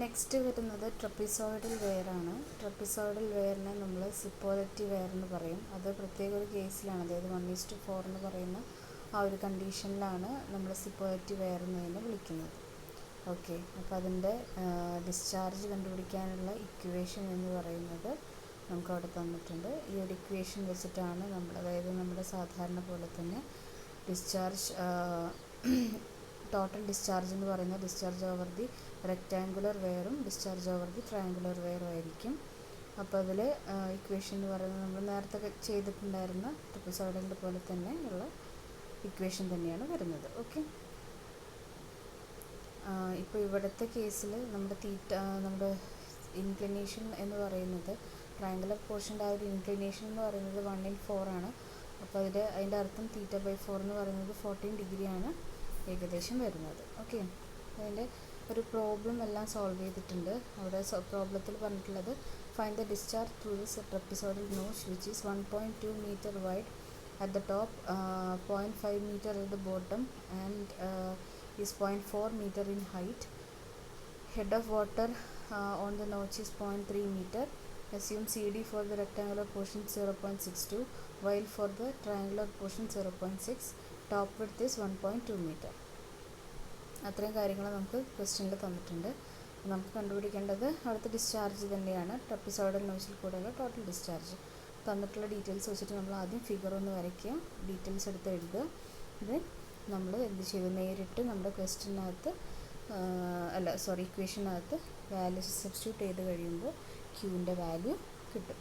Next വരുന്നത് trapezoidal വെയറാണ്. Trapezoidal വെയറിനെ നമ്മൾ സിപ്പോലെറ്റി wear എന്ന് പറയും. അത് പ്രത്യേക ഒരു കേസിലാണ്, അതായത് 1:4 എന്ന് പറയുന്ന ആ ഒരു കണ്ടീഷനിലാണ് നമ്മൾ സിപ്പോലെറ്റി വെയർ എന്നതിനെ വിളിക്കുന്നത്. ഓക്കെ, അപ്പോൾ അതിൻ്റെ ഡിസ്ചാർജ് കണ്ടുപിടിക്കാനുള്ള ഇക്വേഷൻ എന്ന് പറയുന്നത് നമുക്കവിടെ തന്നിട്ടുണ്ട്. ഈ ഒരു ഇക്വേഷൻ വെച്ചിട്ടാണ് നമ്മൾ, അതായത് നമ്മുടെ സാധാരണ പോലെ തന്നെ ഡിസ്ചാർജ് ടോട്ടൽ ഡിസ്ചാർജ് എന്ന് പറയുന്ന ഡിസ്ചാർജ് ഓവർ ദി റെക്റ്റാങ്കുലർ വെയറും ഡിസ്ചാർജ് ഓവർ ദി ട്രയാങ്കുലർ വെയറും ആയിരിക്കും. അപ്പോൾ അതിൽ ഇക്വേഷൻ എന്ന് പറയുന്നത് നമ്മൾ നേരത്തെ ചെയ്തിട്ടുണ്ടായിരുന്ന ട്രപ്പിസോയിഡലിൻ്റെ പോലെ തന്നെ ഉള്ള ഇക്വേഷൻ തന്നെയാണ് വരുന്നത്. ഓക്കെ, ഇപ്പോൾ ഇവിടുത്തെ കേസിൽ നമ്മുടെ ഇൻക്ലിനേഷൻ എന്ന് പറയുന്നത് ട്രയാങ്കുലർ പോർഷൻ്റെ ആ ഒരു ഇൻക്ലിനേഷൻ എന്ന് പറയുന്നത് 1/4 ആണ്. അപ്പോൾ അതിൻ്റെ അർത്ഥം θ/4 എന്ന് പറയുന്നത് 14 ഡിഗ്രിയാണ് ഏകദേശം വരുന്നത്. ഓക്കെ, അതിൻ്റെ ഒരു പ്രോബ്ലം എല്ലാം സോൾവ് ചെയ്തിട്ടുണ്ട്. അവിടെ പ്രോബ്ലത്തിൽ പറഞ്ഞിട്ടുള്ളത് find the discharge through this trapezoidal notch which is 1.2 meter wide at the top, 0.5 meter at the bottom and is 0.4 meter in height. Head of water on the notch is 0.3 meter. Assume CD for the rectangular portion 0.62 while for the triangular portion 0.6. Top width is 1.2 meter. അത്രയും കാര്യങ്ങൾ നമുക്ക് ക്വസ്റ്റ്യനിൽ തന്നിട്ടുണ്ട്. നമുക്ക് കണ്ടുപിടിക്കേണ്ടത് അവിടുത്തെ discharge തന്നെയാണ്, trapezoidal നോച്ചിൽ കൂടെയുള്ള ടോട്ടൽ ഡിസ്ചാർജ്. തന്നിട്ടുള്ള ഡീറ്റെയിൽസ് വെച്ചിട്ട് നമ്മൾ ആദ്യം ഫിഗർ ഒന്ന് വരയ്ക്കുക, ഡീറ്റെയിൽസ് എടുത്ത് എഴുതുക. ഇത് നമ്മൾ എന്ത് ചെയ്തു, നേരിട്ട് നമ്മുടെ ക്വസ്റ്റ്യനകത്ത് ഇക്വേഷനകത്ത് വാല്യൂസ് സബ്സ്റ്റിറ്റ്യൂട്ട് ചെയ്ത് കഴിയുമ്പോൾ ക്യൂവിൻ്റെ വാല്യൂ കിട്ടും.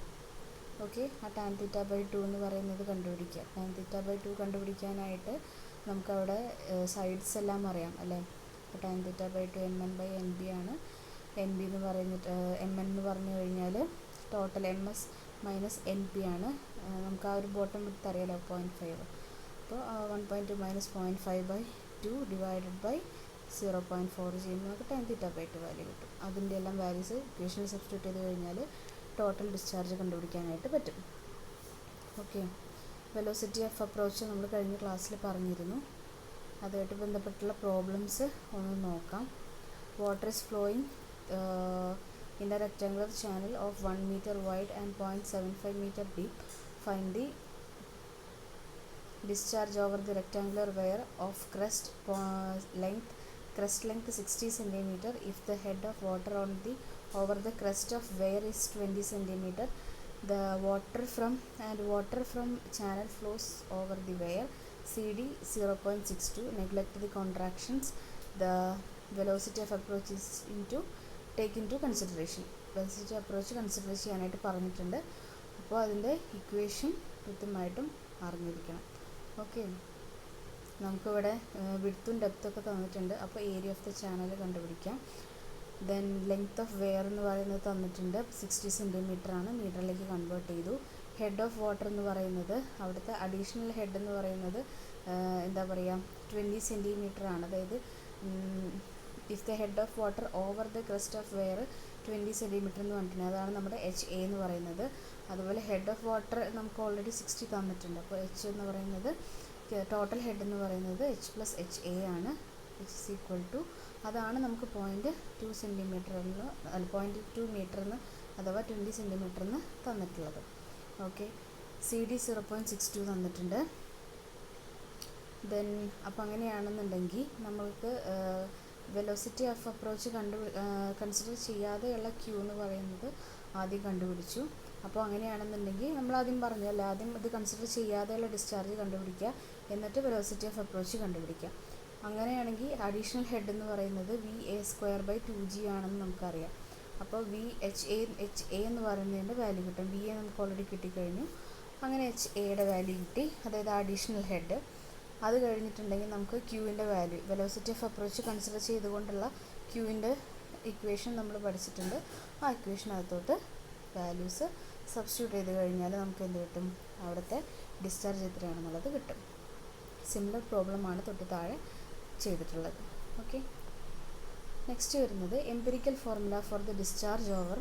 ഓക്കെ, ആ tan θ/2 എന്ന് പറയുന്നത് കണ്ടുപിടിക്കുക. tan θ/2 കണ്ടുപിടിക്കാനായിട്ട് നമുക്കവിടെ സൈഡ്സ് എല്ലാം അറിയാം അല്ലേ. അപ്പോൾ tan θ/2 mn/nb ആണ്. nb എന്ന് പറയുന്നത് mn എന്ന് പറഞ്ഞു കഴിഞ്ഞാൽ ടോട്ടൽ ms മൈനസ് np ആണ്. നമുക്ക് ആ ഒരു ബോട്ടം വിഡ്ത്ത് അറിയാലോ, 0.5. അപ്പോൾ 1.2 മൈനസ് 0.5/2 ഡിവൈഡഡ് ബൈ 0.4 ചെയ്യുമ്പോൾ നമുക്ക് tan θ/2 വാല്യൂ കിട്ടും. അതിൻ്റെ എല്ലാം വാല്യൂസ് ഇക്വേഷനിൽ സബ്സ്റ്റിറ്റ്യൂട്ട് ചെയ്ത് കഴിഞ്ഞാൽ ടോട്ടൽ ഡിസ്ചാർജ് കണ്ടുപിടിക്കാനായിട്ട് പറ്റും. ഓക്കെ, വെലോസിറ്റി ഓഫ് അപ്രോച്ച് നമ്മൾ കഴിഞ്ഞ ക്ലാസ്സിൽ പറഞ്ഞിരുന്നു. അതുമായിട്ട് ബന്ധപ്പെട്ടുള്ള പ്രോബ്ലംസ് ഒന്ന് നോക്കാം. Water is flowing in a rectangular channel of 1 meter wide and 0.75 meter deep. Find the discharge over the rectangular weir of crest length 60 cm if the head of water over the crest of weir is 20 cm. The water from channel flows over the weir. CD 0.62. Neglect the contractions. The velocity of approach is take into consideration. Velocity approach consider ചെയ്യാനായിട്ട് പറഞ്ഞിട്ടുണ്ട്. അപ്പോൾ അതിൻ്റെ equation കൃത്യമായിട്ടും അറിഞ്ഞിരിക്കണം. Okay, നമുക്കിവിടെ വിഡ്ത്തും ഡെപ്ത്തൊക്കെ തന്നിട്ടുണ്ട്. അപ്പോൾ area of the channel കണ്ടുപിടിക്കാം. ദെൻ ലെങ്ത് ഓഫ് വെയർ എന്ന് പറയുന്നത് തന്നിട്ടുണ്ട്, 60 cm ആണ്, മീറ്ററിലേക്ക് കൺവേർട്ട് ചെയ്തു. ഹെഡ് ഓഫ് വാട്ടർ എന്ന് പറയുന്നത് അവിടുത്തെ അഡീഷണൽ ഹെഡ് എന്ന് പറയുന്നത് 20 cm ആണ്. അതായത് if the head of water over the crest of weir 20 cm എന്ന് പറഞ്ഞിട്ടുണ്ട്. അതാണ് നമ്മുടെ HA എന്ന് പറയുന്നത്. അതുപോലെ ഹെഡ് ഓഫ് വാട്ടർ നമുക്ക് ഓൾറെഡി 60 തന്നിട്ടുണ്ട്. അപ്പോൾ H എന്ന് പറയുന്നത് ടോട്ടൽ ഹെഡ് എന്ന് പറയുന്നത് H + HA ആണ്. H is equal to, അതാണ് നമുക്ക് 0.2 മീറ്റർ എന്ന് അഥവാ 20 cm എന്ന് തന്നിട്ടുള്ളത്. ഓക്കെ, CD 0.62 തന്നിട്ടുണ്ട്. ദെൻ അപ്പോൾ അങ്ങനെയാണെന്നുണ്ടെങ്കിൽ നമ്മൾക്ക് വെലോസിറ്റി ഓഫ് അപ്രോച്ച് കൺസിഡർ ചെയ്യാതെയുള്ള ക്യൂ എന്ന് പറയുന്നത് ആദ്യം കണ്ടുപിടിച്ചു. അപ്പോൾ അങ്ങനെയാണെന്നുണ്ടെങ്കിൽ നമ്മൾ ആദ്യം പറഞ്ഞല്ലോ, ആദ്യം ഇത് കൺസിഡർ ചെയ്യാതെയുള്ള ഡിസ്ചാർജ് കണ്ടുപിടിക്കുക, എന്നിട്ട് വെലോസിറ്റി ഓഫ് അപ്രോച്ച് കണ്ടുപിടിക്കുക. അങ്ങനെയാണെങ്കിൽ അഡീഷണൽ ഹെഡ് എന്ന് പറയുന്നത് VA²/2g ആണെന്ന് നമുക്കറിയാം. അപ്പോൾ HA എന്ന് പറയുന്നതിൻ്റെ വാല്യൂ കിട്ടും. VA നമുക്ക് ഓൾറെഡി കിട്ടിക്കഴിഞ്ഞു. അങ്ങനെ HAയുടെ വാല്യൂ കിട്ടി, അതായത് അഡീഷണൽ ഹെഡ്. അത് കഴിഞ്ഞിട്ടുണ്ടെങ്കിൽ നമുക്ക് ക്യൂവിൻ്റെ value, velocity of approach consider ചെയ്തുകൊണ്ടുള്ള ക്യൂവിൻ്റെ ഇക്വേഷൻ നമ്മൾ പഠിച്ചിട്ടുണ്ട്. ആ ഇക്വേഷനകത്തോട്ട് വാല്യൂസ് സബ്സ്റ്റിറ്റ്യൂട്ട് ചെയ്ത് കഴിഞ്ഞാൽ നമുക്ക് എന്ത് കിട്ടും, അവിടുത്തെ ഡിസ്ചാർജ് എത്രയാണെന്നുള്ളത് കിട്ടും. സിമിലർ പ്രോബ്ലമാണ് തൊട്ട് താഴെ ചെയ്തിട്ടുള്ളത്. ഓക്കെ, നെക്സ്റ്റ് വരുന്നത് empirical formula for the discharge over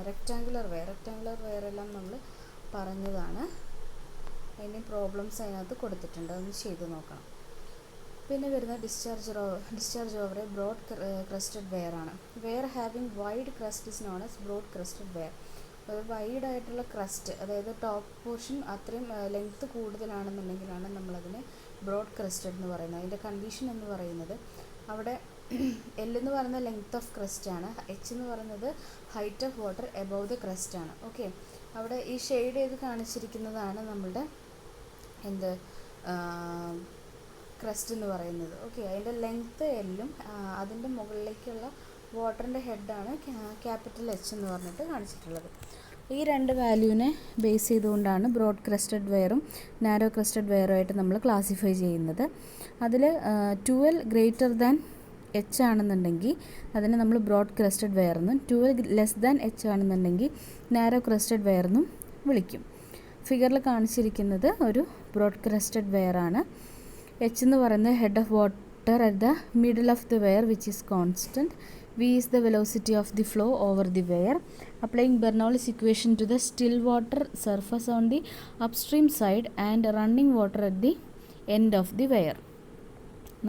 rectangular weir എല്ലാം നമ്മൾ പറഞ്ഞതാണ്. അതിന് പ്രോബ്ലംസ് അതിനകത്ത് കൊടുത്തിട്ടുണ്ട്, അതൊന്ന് ചെയ്ത് നോക്കണം. അപ്പോൾ പിന്നെ വരുന്ന discharge over a broad crested weir ആണ്. Weir having wide crest is known as broad crested weir. ഒരു വൈഡ് ആയിട്ടുള്ള ക്രസ്റ്റ്, അതായത് ടോപ്പ് പോർഷൻ അത്രയും ലെങ്ത്ത് കൂടുതലാണെന്നുണ്ടെങ്കിലാണ് നമ്മളതിനെ ബ്രോഡ് ക്രസ്റ്റഡ് എന്ന് പറയുന്നത്. അതിൻ്റെ കണ്ടീഷൻ എന്ന് പറയുന്നത് അവിടെ എൽ എന്ന് പറയുന്നത് ലെങ്ത് ഓഫ് ക്രസ്റ്റ് ആണ്, എച്ച് എന്ന് പറയുന്നത് height of water above the crest ആണ്. ഓക്കെ, അവിടെ ഈ ഷെയ്ഡ് ചെയ്ത് കാണിച്ചിരിക്കുന്നതാണ് നമ്മളുടെ എന്ത് ക്രസ്റ്റ് എന്ന് പറയുന്നത്. ഓക്കെ, അതിൻ്റെ ലെങ്ത്ത് എല്ലും അതിൻ്റെ മുകളിലേക്കുള്ള വാട്ടറിൻ്റെ ഹെഡാണ് ക്യാപിറ്റൽ എച്ച് എന്ന് പറഞ്ഞിട്ട് കാണിച്ചിട്ടുള്ളത്. ഈ രണ്ട് വാല്യൂവിനെ ബേസ് ചെയ്തുകൊണ്ടാണ് ബ്രോഡ് ക്രസ്റ്റഡ് വെയറും നാരോ ക്രസ്റ്റഡ് വെയറുമായിട്ട് നമ്മൾ ക്ലാസിഫൈ ചെയ്യുന്നത്. അതിൽ 12 ഗ്രേറ്റർ ദാൻ എച്ച് ആണെന്നുണ്ടെങ്കിൽ അതിനെ നമ്മൾ ബ്രോഡ് ക്രസ്റ്റഡ് വെയർ എന്നും 12 ലെസ് ദാൻ എച്ച് ആണെന്നുണ്ടെങ്കിൽ നാരോ ക്രസ്റ്റഡ് വെയർ എന്നും വിളിക്കും. ഫിഗറിൽ കാണിച്ചിരിക്കുന്നത് ഒരു ബ്രോഡ് ക്രസ്റ്റഡ് വെയർ ആണ്. എച്ച് എന്ന് പറയുന്നത് head of water at the middle of the weir which is constant. V is the velocity of the flow over the weir. Applying Bernoulli's equation to the still water surface on the upstream side and running water at the end of the weir.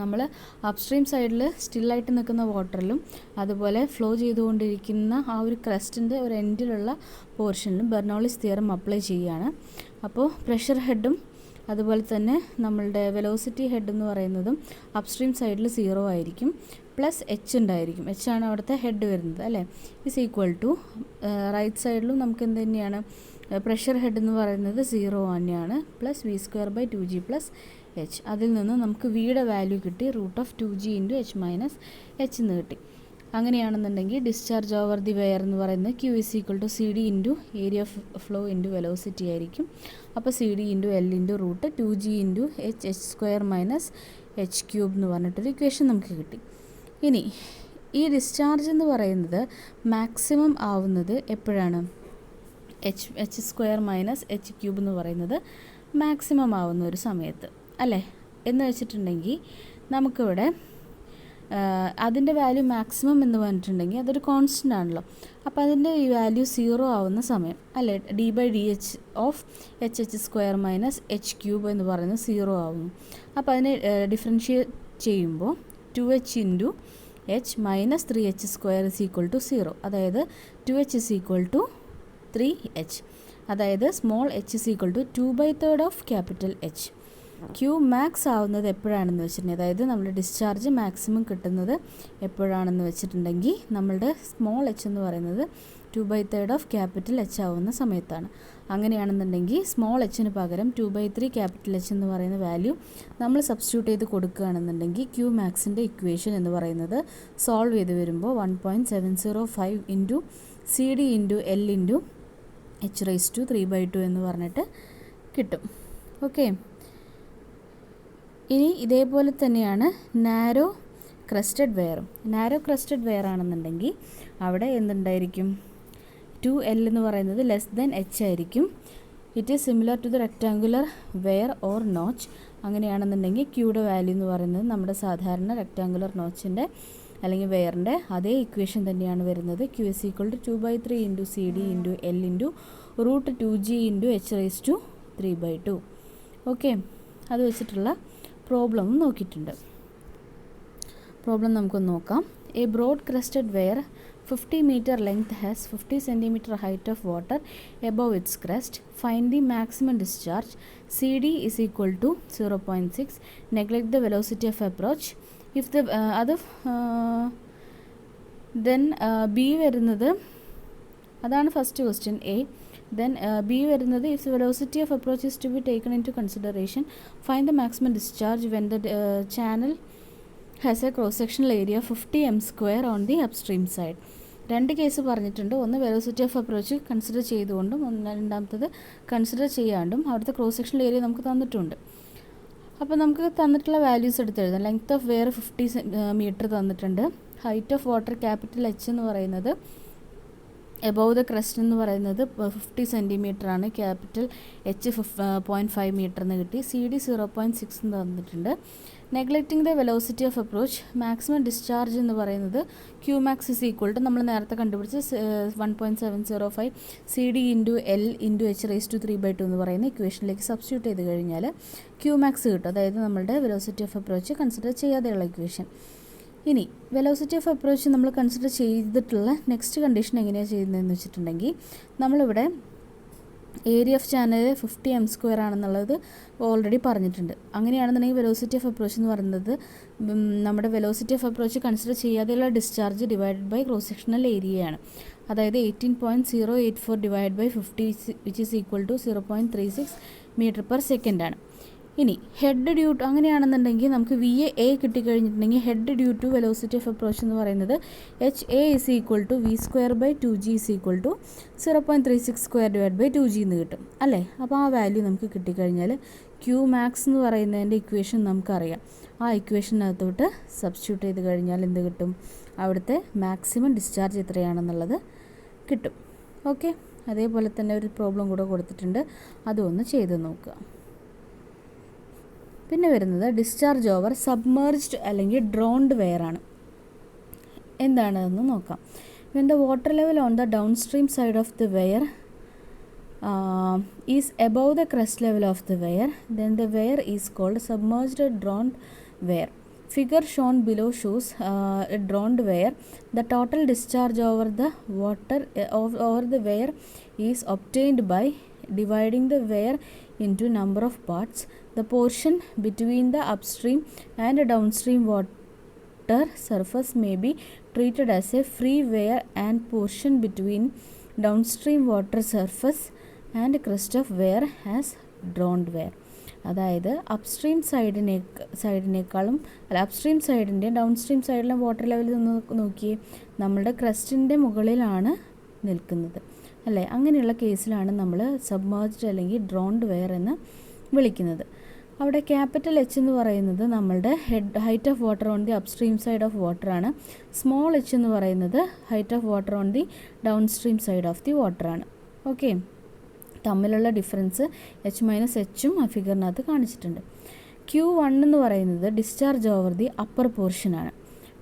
നമ്മൾ upstream സൈഡിൽ സ്റ്റില്ലായിട്ട് നിൽക്കുന്ന വാട്ടറിലും അതുപോലെ flow ചെയ്തുകൊണ്ടിരിക്കുന്ന ആ ഒരു ക്രസ്റ്റിൻ്റെ ഒരു എൻഡിലുള്ള പോർഷനിലും Bernoulli's theorem apply ചെയ്യുകയാണ്. അപ്പോൾ പ്രഷർ ഹെഡും അതുപോലെ തന്നെ നമ്മളുടെ വെലോസിറ്റി ഹെഡ് എന്ന് പറയുന്നതും അപ്സ്ട്രീം സൈഡിൽ 0 ആയിരിക്കും, പ്ലസ് എച്ച് ഉണ്ടായിരിക്കും. എച്ച് ആണ് അവിടുത്തെ ഹെഡ് വരുന്നത് അല്ലേ. ഇസ് ഈക്വൽ ടു റൈറ്റ് സൈഡിലും നമുക്ക് എന്ത് തന്നെയാണ് പ്രഷർ ഹെഡ് എന്ന് പറയുന്നത് 0 തന്നെയാണ്, പ്ലസ് v²/2g പ്ലസ് എച്ച്. അതിൽ നിന്ന് നമുക്ക് വിയുടെ വാല്യൂ കിട്ടി, √2g × h മൈനസ് എച്ച് എന്ന് കിട്ടി. അങ്ങനെയാണെന്നുണ്ടെങ്കിൽ ഡിസ്ചാർജ് ഓവർ ദി വെയർ എന്ന് പറയുന്നത് Q = CD × area of flow × velocity ആയിരിക്കും. അപ്പോൾ CD × L × √2g × h² minus h³ എന്ന് പറഞ്ഞിട്ടൊരു ഇക്വേഷൻ നമുക്ക് കിട്ടി. ഇനി ഈ ഡിസ്ചാർജ് എന്ന് പറയുന്നത് മാക്സിമം ആവുന്നത് എപ്പോഴാണ്? h² മൈനസ് h³ എന്ന് പറയുന്നത് മാക്സിമം ആവുന്ന ഒരു സമയത്ത് അല്ലേ എന്ന് വെച്ചിട്ടുണ്ടെങ്കിൽ നമുക്കിവിടെ അതിൻ്റെ വാല്യൂ മാക്സിമം എന്ന് പറഞ്ഞിട്ടുണ്ടെങ്കിൽ അതൊരു കോൺസ്റ്റൻ്റ് ആണല്ലോ. അപ്പോൾ അതിൻ്റെ ഈ വാല്യൂ 0 ആവുന്ന സമയം അല്ലേ, d/dh of h² minus h³ എന്ന് പറയുന്നത് 0 ആവുന്നു. അപ്പോൾ അതിനെ ഡിഫറൻഷിയേറ്റ് ചെയ്യുമ്പോൾ 2h × h മൈനസ് 3h² = 0. അതായത് 2h = 3h. അതായത് small h = 2/3 of capital H. Q max ആവുന്നത് എപ്പോഴാണെന്ന് വെച്ചിട്ടുണ്ടെങ്കിൽ, അതായത് നമ്മുടെ ഡിസ്ചാർജ് മാക്സിമം കിട്ടുന്നത് എപ്പോഴാണെന്ന് വെച്ചിട്ടുണ്ടെങ്കിൽ നമ്മളുടെ സ്മോൾ എച്ച് എന്ന് പറയുന്നത് 2/3 ഓഫ് ക്യാപിറ്റൽ എച്ച് ആവുന്ന സമയത്താണ്. അങ്ങനെയാണെന്നുണ്ടെങ്കിൽ സ്മോൾ എച്ചിന് പകരം 2/3 ക്യാപിറ്റൽ എച്ച് എന്ന് പറയുന്ന വാല്യൂ നമ്മൾ സബ്സ്റ്റിറ്റ്യൂട്ട് ചെയ്ത് കൊടുക്കുകയാണെന്നുണ്ടെങ്കിൽ ക്യൂ മാക്സിൻ്റെ ഇക്വേഷൻ എന്ന് പറയുന്നത് സോൾവ് ചെയ്ത് വരുമ്പോൾ 1.705 × CD × L × h⁻³ എന്ന് പറഞ്ഞിട്ട് കിട്ടും. ഓക്കെ, ഇനി ഇതേപോലെ തന്നെയാണ് നാരോ ക്രസ്റ്റഡ് വെയറും. നാരോ ക്രസ്റ്റഡ് വെയർ ആണെന്നുണ്ടെങ്കിൽ അവിടെ എന്തുണ്ടായിരിക്കും? 2L എന്ന് പറയുന്നത് ലെസ് ദാൻ h ആയിരിക്കും. It is similar to the rectangular weir or notch. അങ്ങനെയാണെന്നുണ്ടെങ്കിൽ ക്യൂയുടെ വാല്യൂ എന്ന് പറയുന്നത് നമ്മുടെ സാധാരണ റെക്റ്റാങ്കുലർ നോച്ചിൻ്റെ അല്ലെങ്കിൽ വെയറിൻ്റെ അതേ ഇക്വേഷൻ തന്നെയാണ് വരുന്നത്. Q = 2/3 × CD × L × √2g × h⁻³². Okay, അത് വെച്ചിട്ടുള്ള പ്രോബ്ലം നോക്കിയിട്ടുണ്ട്. പ്രോബ്ലം നമുക്കൊന്ന് നോക്കാം. A broad crested weir 50 meter length has 50 centimeter height of water above its crest. Find the maximum discharge. CD is equal to 0.6. Neglect the velocity of approach. If the then B വരുന്നത് അതാണ് first question A. Then B വരുന്നത് if the velocity of approach is to be taken into consideration, find the maximum discharge when the channel has a cross-sectional area 50 m² on the upstream side. രണ്ട് case പറഞ്ഞിട്ടുണ്ട്. ഒന്ന് velocity of approach consider ചെയ്തുകൊണ്ടും രണ്ടാമത്തത് consider ചെയ്യാണ്ടും അവിടുത്തെ cross sectional area നമുക്ക് തന്നിട്ടുണ്ട്. അപ്പോൾ നമുക്ക് തന്നിട്ടുള്ള വാല്യൂസ് എടുത്ത് എഴുതാം. ലെങ്ത് ഓഫ് വെയർ 50 മീറ്റർ തന്നിട്ടുണ്ട്. Height of water capital H എന്ന് പറയുന്നത് എബവ് ദ ക്രസ്റ്റ് എന്ന് പറയുന്നത് 50 സെൻറ്റിമീറ്റർ ആണ്. ക്യാപിറ്റൽ H 0.5 മീറ്റർ എന്ന് കിട്ടി. CD 0.6 എന്ന് തന്നിട്ടുണ്ട്. Neglecting the velocity of approach, maximum discharge എന്ന് പറയുന്നത് Q max is equal to നമ്മൾ നേരത്തെ കണ്ടുപിടിച്ച് 1.705 CD into L into H⁻³ എന്ന് പറയുന്ന ഇക്വേഷനിലേക്ക് സബ്സ്റ്റിറ്റ്യൂട്ട് ചെയ്ത് കഴിഞ്ഞാൽ ക്യൂ മാക്സ് കിട്ടും. അതായത് നമ്മളുടെ വെലോസിറ്റി ഓഫ് അപ്രോച്ച് കൺസിഡർ ചെയ്യാതെയുള്ള ഇക്വേഷൻ. ഇനി വെലോസിറ്റി ഓഫ് അപ്രോച്ച് നമ്മൾ കൺസിഡർ ചെയ്തിട്ടുള്ള നെക്സ്റ്റ് കണ്ടീഷൻ എങ്ങനെയാണ് ചെയ്യുന്നതെന്ന് വെച്ചിട്ടുണ്ടെങ്കിൽ, നമ്മളിവിടെ ഏരിയ ഓഫ് ചാനൽ 50 m² ആണെന്നുള്ളത് ഓൾറെഡി പറഞ്ഞിട്ടുണ്ട്. അങ്ങനെയാണെന്നുണ്ടെങ്കിൽ വെലോസിറ്റി ഓഫ് അപ്രോച്ച് എന്ന് പറയുന്നത് നമ്മുടെ വെലോസിറ്റി ഓഫ് അപ്രോച്ച് കൺസിഡർ ചെയ്യാതെയുള്ള discharge divided by cross sectional ഏരിയയാണ്. അതായത് 18.084 divide by 50 which is equal to 0.36 m/s ആണ്. ഇനി ഹെഡ് ഡ്യൂ ടു അങ്ങനെയാണെന്നുണ്ടെങ്കിൽ നമുക്ക് VA കിട്ടിക്കഴിഞ്ഞിട്ടുണ്ടെങ്കിൽ head due to velocity of approach എന്ന് പറയുന്നത് HA is equal to V²/2G is equal to 0.36² divide by 2G എന്ന് കിട്ടും അല്ലേ. അപ്പോൾ ആ വാല്യൂ നമുക്ക് കിട്ടിക്കഴിഞ്ഞാൽ ക്യൂ മാക്സ് എന്ന് പറയുന്നതിൻ്റെ ഇക്വേഷൻ നമുക്കറിയാം. ആ ഇക്വേഷനകത്തോട്ട് സബ്സ്റ്റിറ്റ്യൂട്ട് ചെയ്ത് കഴിഞ്ഞാൽ എന്ത് കിട്ടും? അവിടുത്തെ മാക്സിമം ഡിസ്ചാർജ് എത്രയാണെന്നുള്ളത് കിട്ടും. ഓക്കെ, അതേപോലെ തന്നെ ഒരു പ്രോബ്ലം കൂടെ കൊടുത്തിട്ടുണ്ട്, അതൊന്ന് ചെയ്ത് നോക്കുക. പിന്നെ വരുന്നത് ഡിസ്ചാർജ് ഓവർ സബ്മേർജ്ഡ് അല്ലെങ്കിൽ ഡ്രോൺഡ് വെയർ ആണ്. എന്താണെന്ന് നോക്കാം. When the water level on the downstream side of the weir is above the crest level of the weir, then the weir is called submerged drowned weir. Figure shown below shows a drowned weir. The total discharge over the water over the weir is obtained by dividing the weir into number of parts. The portion between the upstream and downstream water surface may be treated as a free weir and portion between downstream water surface and crest of weir as drowned weir. അതായത് upstream സൈഡിനേക്കാളും അല്ല upstream സൈഡിൻ്റെ downstream സൈഡിലെ water level ഒന്ന് നോക്കിയേ, നമ്മളുടെ ക്രസ്റ്റിൻ്റെ മുകളിലാണ് നിൽക്കുന്നത് അല്ലേ. അങ്ങനെയുള്ള കേസിലാണ് നമ്മൾ സബ്മേർജ്ഡ് അല്ലെങ്കിൽ ഡ്രോൺഡ് വെയർ എന്ന് വിളിക്കുന്നത്. അവിടെ ക്യാപിറ്റൽ H എന്ന് പറയുന്നത് നമ്മളുടെ height of water on the upstream side of water ആണ്. സ്മോൾ h എന്ന് പറയുന്നത് height of water on the downstream side of the water ആണ്. ഓക്കെ, തമ്മിലുള്ള ഡിഫറൻസ് H-H ആ ഫിഗറിനകത്ത് കാണിച്ചിട്ടുണ്ട്. Q1 എന്ന് പറയുന്നത് ഡിസ്ചാർജ് ഓവർ ദി അപ്പർ പോർഷനാണ്.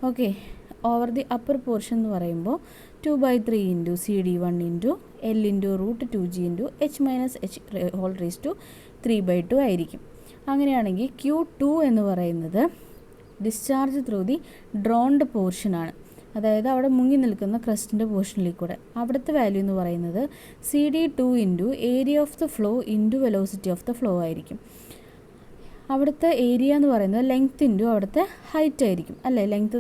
Okay, over the upper portion എന്ന് പറയുമ്പോൾ 2/3 into CD1 into L into √2G into H-H3/2 ആയിരിക്കും. അങ്ങനെയാണെങ്കിൽ Q2 എന്ന് പറയുന്നത് ഡിസ്ചാർജ് ത്രൂ ദി ഡ്രോൺഡ് പോർഷനാണ്. അതായത് അവിടെ മുങ്ങി നിൽക്കുന്ന ക്രസ്റ്റിൻ്റെ പോർഷനിൽ കൂടെ. അവിടുത്തെ വാല്യൂ എന്ന് പറയുന്നത് CD2 into area of the flow into velocity of the flow ആയിരിക്കും. അവിടുത്തെ ഏരിയ എന്ന് പറയുന്നത് ലെങ്ത് ഇൻറ്റു അവിടുത്തെ ഹൈറ്റ് ആയിരിക്കും അല്ലേ. ലെങ്ത്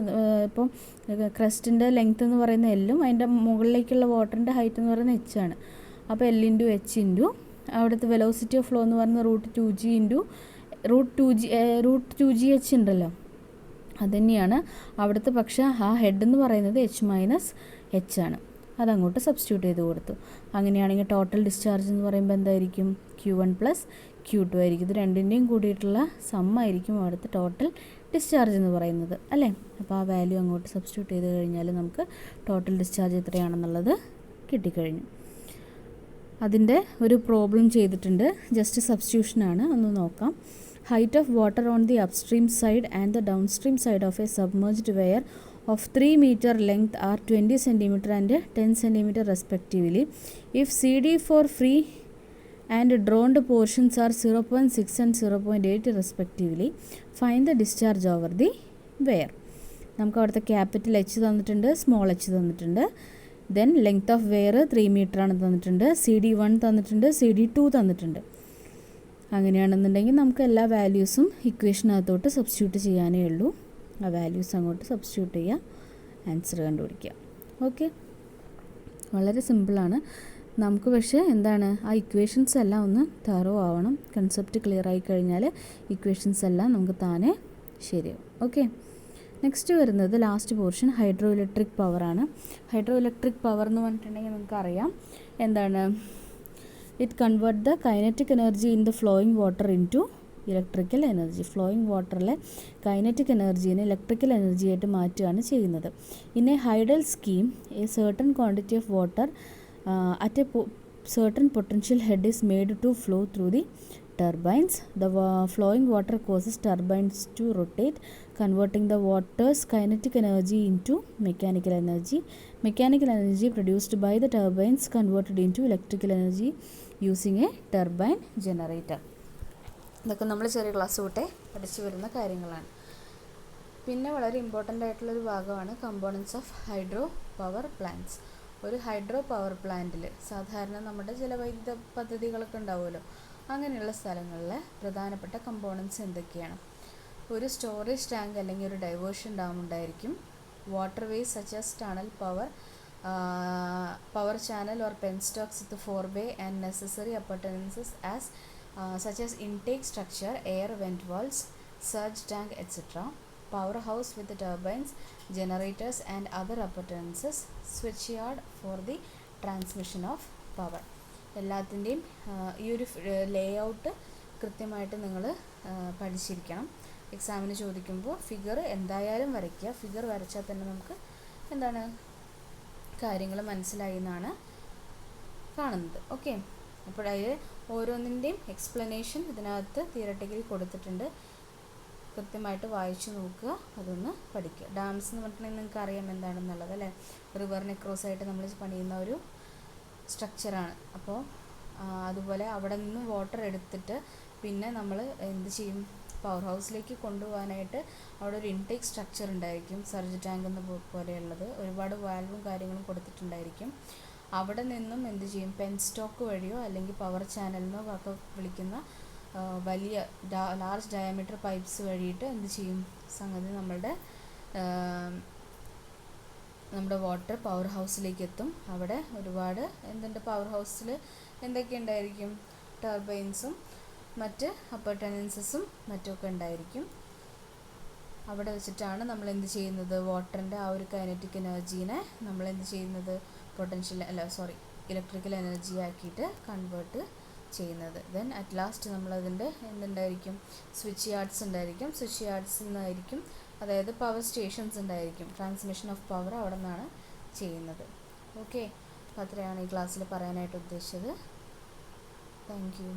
ഇപ്പം ക്രസ്റ്റിൻ്റെ ലെങ്ത് എന്ന് പറയുന്ന എല്ലും അതിൻ്റെ മുകളിലേക്കുള്ള വാട്ടറിൻ്റെ ഹൈറ്റ് എന്ന് പറയുന്നത് H ആണ്. അപ്പോൾ L ഇൻറ്റു H ഇൻറ്റു അവിടുത്തെ വെലോസിറ്റി ഓഫ് ഫ്ലോ എന്ന് പറയുന്നത് √2G ഇൻറ്റു √2GH ഉണ്ടല്ലോ, അതുതന്നെയാണ് അവിടുത്തെ. പക്ഷേ ആ ഹെഡ് എന്ന് പറയുന്നത് H-H ആണ്. അതങ്ങോട്ട് സബ്സ്റ്റിറ്റ്യൂട്ട് ചെയ്ത് കൊടുത്തു. അങ്ങനെയാണെങ്കിൽ ടോട്ടൽ ഡിസ്ചാർജ് എന്ന് പറയുമ്പോൾ എന്തായിരിക്കും? Q1 + Q2 ആയിരിക്കും. ഇത് രണ്ടിൻ്റെയും കൂടിയിട്ടുള്ള സമ്മായിരിക്കും അവിടുത്തെ ടോട്ടൽ ഡിസ്ചാർജ് എന്ന് പറയുന്നത് അല്ലേ. അപ്പോൾ ആ വാല്യൂ അങ്ങോട്ട് സബ്സ്റ്റിറ്റ്യൂട്ട് ചെയ്ത് കഴിഞ്ഞാൽ നമുക്ക് ടോട്ടൽ ഡിസ്ചാർജ് എത്രയാണെന്നുള്ളത് കിട്ടിക്കഴിഞ്ഞു. അതിൻ്റെ ഒരു പ്രോബ്ലം ചെയ്തിട്ടുണ്ട്, ജസ്റ്റ് സബ്സ്റ്റിറ്റ്യൂഷനാണ്, ഒന്ന് നോക്കാം. Height of water on the upstream side and the downstream side of a submerged weir of 3 meter length are 20 cm and 10 cm respectively. If CD for free and drowned portions are 0.6 and 0.8 respectively, find the discharge over the weir. നമുക്ക് അവിടുത്തെ capital H തന്നിട്ടുണ്ട്, small h തന്നിട്ടുണ്ട്. Then length of weir 3 metre ആണ് തന്നിട്ടുണ്ട്. CD1 തന്നിട്ടുണ്ട്, CD2 തന്നിട്ടുണ്ട്. അങ്ങനെയാണെന്നുണ്ടെങ്കിൽ നമുക്ക് എല്ലാ വാല്യൂസും ഇക്വേഷനകത്തോട്ട് സബ്സ്റ്റിറ്റ്യൂട്ട് ചെയ്യാനേ ഉള്ളൂ. ആ വാല്യൂസ് അങ്ങോട്ട് സബ്സ്റ്റിറ്റ്യൂട്ട് ചെയ്യുക, ആൻസർ കണ്ടുപിടിക്കുക. ഓക്കെ, വളരെ സിമ്പിളാണ്. നമുക്ക് പക്ഷേ എന്താണ്, ആ ഇക്വേഷൻസ് എല്ലാം ഒന്ന് തറോ ആവണം. കൺസെപ്റ്റ് ക്ലിയർ ആയി കഴിഞ്ഞാൽ ഇക്വേഷൻസ് എല്ലാം നമുക്ക് താനെ ശരിയാവും. ഓക്കെ, നെക്സ്റ്റ് വരുന്നത് ലാസ്റ്റ് പോർഷൻ ഹൈഡ്രോ ഇലക്ട്രിക് പവറാണ്. ഹൈഡ്രോ ഇലക്ട്രിക് പവർ എന്ന് പറഞ്ഞിട്ടുണ്ടെങ്കിൽ നമുക്കറിയാം എന്താണ്, it convert the kinetic energy in the flowing water into electrical energy. Flowing വാട്ടറിലെ കൈനറ്റിക് എനർജീനെ ഇലക്ട്രിക്കൽ എനർജി ആയിട്ട് മാറ്റുകയാണ് ചെയ്യുന്നത്. In a hydel scheme a certain quantity of water at a certain potential head is made to flow through the turbines. The flowing water causes turbines to rotate, converting the water's kinetic energy into mechanical energy. Mechanical energy produced by the turbines converted into electrical energy using a turbine generator. ഇതൊക്കെ നമ്മൾ ചെറിയ class തൊട്ടേ പഠിച്ചു വരുന്ന കാര്യങ്ങളാണ്. പിന്നെ വളരെ important ആയിട്ടുള്ളൊരു ഭാഗമാണ് components of hydro power plants. ഒരു ഹൈഡ്രോ പവർ പ്ലാന്റിൽ സാധാരണ നമ്മുടെ ജലവൈദ്യുത പദ്ധതികളൊക്കെ ഉണ്ടാവുമല്ലോ, അങ്ങനെയുള്ള സ്ഥലങ്ങളിലെ പ്രധാനപ്പെട്ട കമ്പോണൻസ് എന്തൊക്കെയാണ്? ഒരു സ്റ്റോറേജ് ടാങ്ക് അല്ലെങ്കിൽ ഒരു ഡൈവേർഷൻ ഡാം ഉണ്ടായിരിക്കും. Waterways such as tunnel power channel or penstocks with 4-way and necessary appurtenances as such as intake structure, air vent valves, surge tank, etc. Powerhouse with the turbines, generators and other appurtenances. Switchyard for the transmission of power. എല്ലാത്തിൻ്റെയും ഈ ഒരു layout കൃത്യമായിട്ട് നിങ്ങൾ പഠിച്ചിരിക്കണം. എക്സാമിന് ചോദിക്കുമ്പോൾ figure എന്തായാലും വരയ്ക്കുക. ഫിഗർ വരച്ചാൽ തന്നെ നമുക്ക് എന്താണ് കാര്യങ്ങൾ മനസ്സിലായി എന്നാണ് കാണുന്നത്. ഓക്കെ, അപ്പോൾ അതിൽ ഓരോന്നിൻ്റെയും എക്സ്പ്ലനേഷൻ ഇതിനകത്ത് തിയറട്ടിക്കലി കൊടുത്തിട്ടുണ്ട്. കൃത്യമായിട്ട് വായിച്ചു നോക്കുക, അതൊന്ന് പഠിക്കുക. ഡാംസ് എന്ന് പറഞ്ഞിട്ടുണ്ടെങ്കിൽ നിങ്ങൾക്ക് അറിയാം എന്താണെന്നുള്ളത് അല്ലേ. റിവറിനെ ക്രോസ് ആയിട്ട് നമ്മൾ പണിയുന്ന ഒരു സ്ട്രക്ചറാണ്. അപ്പോൾ അതുപോലെ അവിടെ നിന്ന് വാട്ടർ എടുത്തിട്ട് പിന്നെ നമ്മൾ എന്ത് ചെയ്യും, പവർ ഹൗസിലേക്ക് കൊണ്ടുപോകാനായിട്ട് അവിടെ ഒരു ഇൻടേക്ക് സ്ട്രക്ചർ ഉണ്ടായിരിക്കും. സർജ് ടാങ്ക് എന്ന പോലെയുള്ളത് ഒരുപാട് വാൽവും കാര്യങ്ങളും കൊടുത്തിട്ടുണ്ടായിരിക്കും. അവിടെ നിന്നും എന്ത് ചെയ്യും, പെൻസ്റ്റോക്ക് വഴിയോ അല്ലെങ്കിൽ പവർ ചാനലിനോ ഒക്കെ വിളിക്കുന്ന വലിയ ലാർജ് ഡയമീറ്റർ പൈപ്പ്സ് വഴിയിട്ട് എന്ത് ചെയ്യും, സംഗതി നമ്മുടെ വാട്ടർ പവർ ഹൗസിലേക്ക് എത്തും. അവിടെ ഒരുപാട് എന്തുണ്ട്, പവർ ഹൗസിൽ എന്തൊക്കെ ഉണ്ടായിരിക്കും, ടർബൈൻസും മറ്റ് അപ്പർട്ടനൻസസും മറ്റുമൊക്കെ ഉണ്ടായിരിക്കും. അവിടെ വെച്ചിട്ടാണ് നമ്മൾ എന്ത് ചെയ്യുന്നത്, വാട്ടറിൻ്റെ ആ ഒരു കൈനറ്റിക് എനർജീനെ നമ്മൾ എന്ത് ചെയ്യുന്നത്, ഇലക്ട്രിക്കൽ എനർജി ആക്കിയിട്ട് കൺവേർട്ട് ചെയ്യുന്നത്. ദെൻ അറ്റ് ലാസ്റ്റ് നമ്മളതിൻ്റെ എന്തുണ്ടായിരിക്കും, സ്വിച്ച് യാർഡ്സ് ഉണ്ടായിരിക്കും. സ്വിച്ച് യാർഡ്സിൽ നിന്നായിരിക്കും, അതായത് പവർ സ്റ്റേഷൻസ് ഉണ്ടായിരിക്കും. ട്രാൻസ്മിഷൻ ഓഫ് പവർ അവിടെ നിന്നാണ് ചെയ്യുന്നത്. ഓക്കെ, അപ്പോൾ അത്രയാണ് ഈ ക്ലാസ്സിൽ പറയാനായിട്ട് ഉദ്ദേശിച്ചത്. Thank you.